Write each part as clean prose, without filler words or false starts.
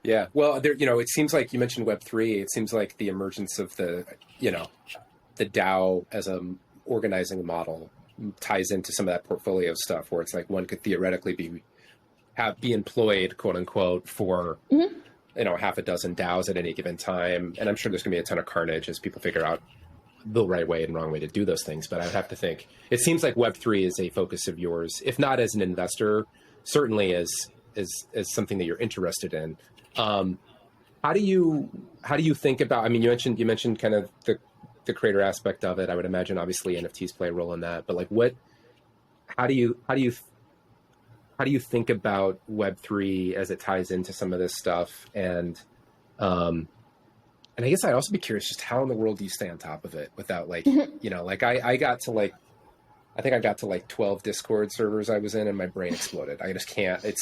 Yeah. Well, there, it seems like you mentioned Web3. It seems like the emergence of the DAO as a organizing model ties into some of that portfolio stuff where it's like one could theoretically be employed, quote unquote, for, half a dozen DAOs at any given time. And I'm sure there's gonna be a ton of carnage as people figure out the right way and wrong way to do those things. But I would have to think, it seems like Web3 is a focus of yours, if not as an investor, certainly as something that you're interested in. How do you think about, I mean, you mentioned kind of the creator aspect of it. I would imagine obviously NFTs play a role in that, but like how do you think about Web3 as it ties into some of this stuff? And I guess I'd also be curious just how in the world do you stay on top of it without like, like I got to like, I think I got to like 12 Discord servers I was in and my brain exploded. I just can't, it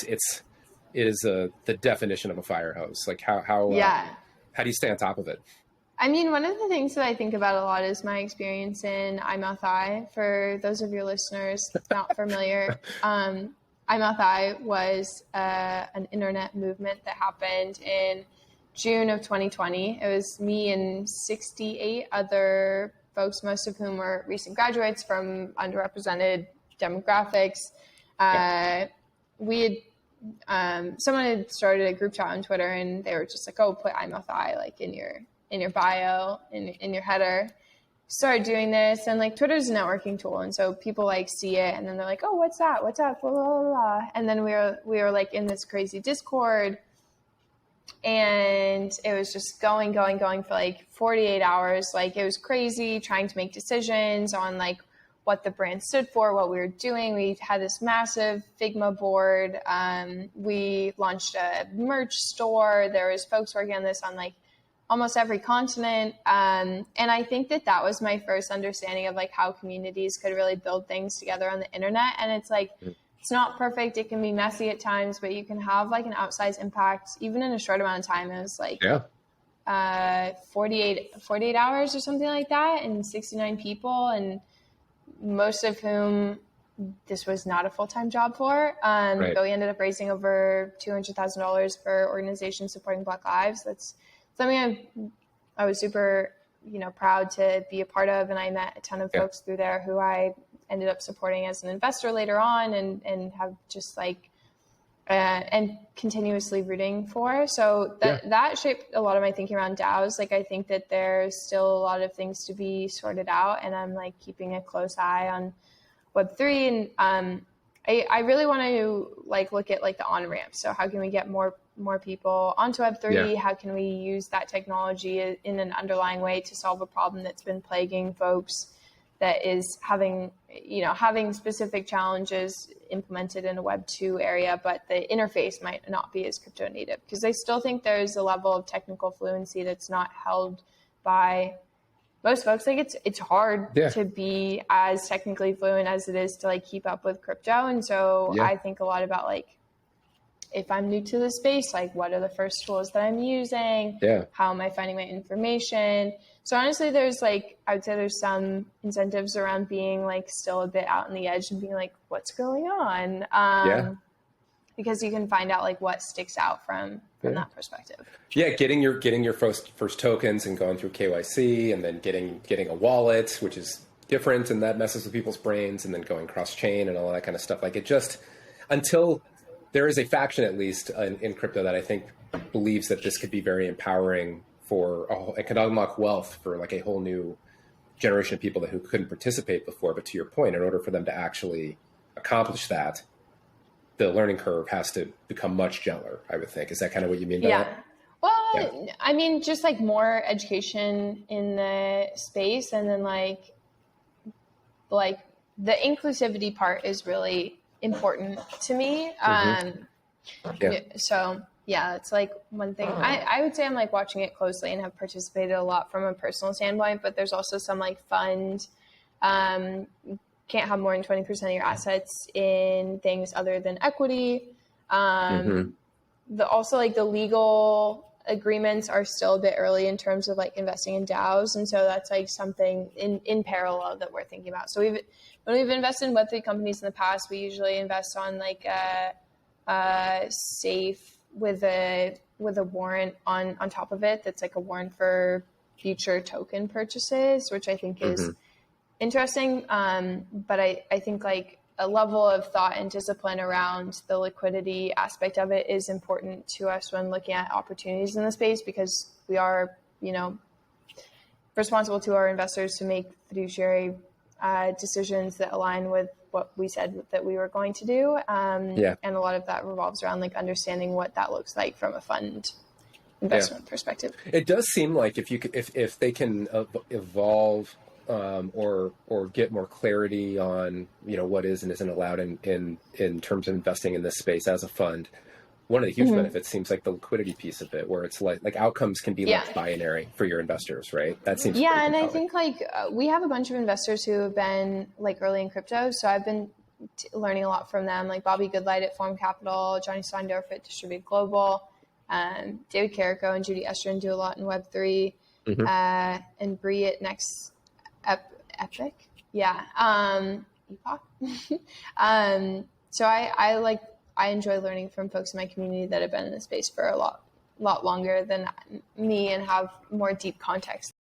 is the definition of a fire hose. Like how do you stay on top of it? I mean, one of the things that I think about a lot is my experience in iMouthI. For those of your listeners not familiar, iMouthI was an internet movement that happened in June of 2020. It was me and 68 other folks, most of whom were recent graduates from underrepresented demographics. Someone had started a group chat on Twitter, and they were just like, "Oh, put iMouthI like in your bio, in your header." Started doing this, and like Twitter's a networking tool, and so people like see it, and then they're like, "Oh, what's that? What's up?" Blah, blah, blah, blah. And then we were like in this crazy Discord, and it was just going for like 48 hours. Like it was crazy trying to make decisions on like what the brand stood for, what we were doing. We had this massive Figma board. We launched a merch store. There was folks working on this on like almost every continent. And I think that was my first understanding of like how communities could really build things together on the internet. And it's like, it's not perfect. It can be messy at times, but you can have like an outsized impact, even in a short amount of time. It was like 48 hours or something like that, and 69 people, and most of whom this was not a full-time job for. But we ended up raising over $200,000 for organizations supporting Black lives. That's something I was super, proud to be a part of. And I met a ton of folks through there who I ended up supporting as an investor later on, and have just like, and continuously rooting for. So that shaped a lot of my thinking around DAOs. Like, I think that there's still a lot of things to be sorted out, and I'm like keeping a close eye on Web3. And I really want to like look at like the on-ramp. So how can we get more people onto Web3? Yeah. How can we use that technology in an underlying way to solve a problem that's been plaguing folks, that is having specific challenges implemented in a Web 2 area, but the interface might not be as crypto native, because I still think there's a level of technical fluency that's not held by most folks. Like it's hard to be as technically fluent as it is to like keep up with crypto. And so I think a lot about like, if I'm new to the space, like what are the first tools that I'm using? How am I finding my information? So honestly, there's like, I would say there's some incentives around being like still a bit out on the edge and being like, what's going on? Because you can find out like what sticks out from that perspective. Yeah, getting your first tokens and going through KYC, and then getting a wallet, which is different, and that messes with people's brains, and then going cross chain and all that kind of stuff. Like it just, until there is a faction at least in crypto that I think believes that this could be very empowering it could unlock wealth for like a whole new generation of people who couldn't participate before. But to your point, in order for them to actually accomplish that, the learning curve has to become much gentler, I would think. Is that kind of what you mean by that? Well, I mean, just like more education in the space, and then like the inclusivity part is really important to me. So it's like one thing I would say I'm like watching it closely and have participated a lot from a personal standpoint, but there's also some like fund, can't have more than 20% of your assets in things other than equity. Also like the legal agreements are still a bit early in terms of like investing in DAOs. And so that's like something in parallel that we're thinking about. So when we've invested in Web3 companies in the past, we usually invest on like a safe with a warrant on top of it. That's like a warrant for future token purchases, which I think is interesting. But I think like a level of thought and discipline around the liquidity aspect of it is important to us when looking at opportunities in the space, because we are, responsible to our investors to make fiduciary decisions that align with what we said that we were going to do. And a lot of that revolves around like understanding what that looks like from a fund investment perspective. It does seem like if they can evolve or get more clarity on what is and isn't allowed in terms of investing in this space as a fund, one of the huge benefits seems like the liquidity piece of it, where it's like outcomes can be less binary for your investors, right? That seems and compelling. I think like we have a bunch of investors who have been like early in crypto, so I've been learning a lot from them, like Bobby Goodlight at Form Capital, Johnny Steindorf at Distribute Global, David Carrico and Judy Estrin do a lot in Web3, and Bree at Next Epic, Epoch. So I enjoy learning from folks in my community that have been in the space for a lot longer than me and have more deep context